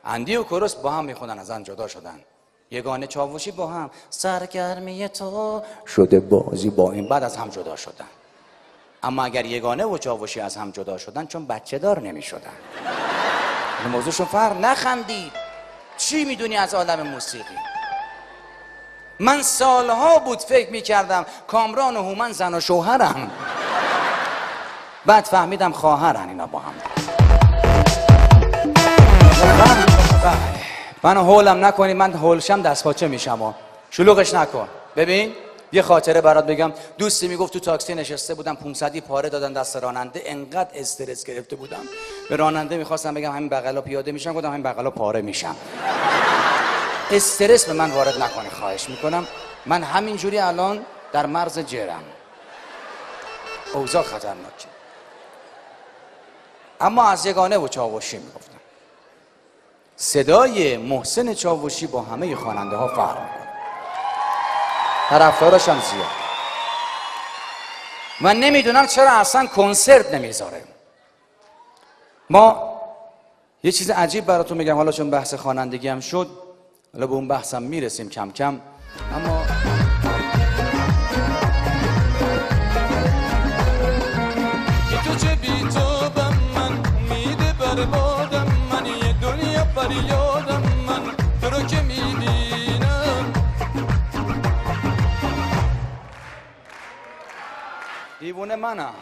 اندی و کوروش با هم میخونن، از هم جدا شدن. یگانه چاوشی با هم سرگرمی تو شده بازی با این، بعد از هم جدا شدن. اما اگر یگانه و چاوشی از هم جدا شدن چون بچه دار نمی شدن. موضوعشون فرق. نخندید، چی میدونی از عالم موسیقی؟ من سالها بود فکر میکردم کامران و هومن زن و شوهرن، بعد فهمیدم خواهرن اینا با هم. من هولم نکنی، من هولشم دست پاچه میشم. شلوغش نکن. ببین یه خاطره برات بگم. دوستی میگفت تو تاکسی نشسته بودم 500 پاره دادن دست راننده، انقدر استرس گرفته بودم به راننده میخواستم بگم همین بغلا پیاده میشم، گفتم همین بغلا پاره میشم. استرس به من وارد نکنی خواهش میکنم. من همینجوری الان در مرز جرم، اوضاع خطرناکه. اما از یگانه و چاوشی میگفتم. صدای محسن چاوشی با همه خواننده ها فرق میکنه، طرفداراش هم زیاد. من نمیدونم چرا اصلا کنسرت نمیذاره. ما یه چیز عجیب براتون میگم، حالا چون بحث خوانندگی هم شد، حالا به اون بحثم میرسیم کم کم. اما تو چه بی تو بم من میده بربادم، من یه دنیا فریادم، من تو رو که میبینم. دیوونه منم.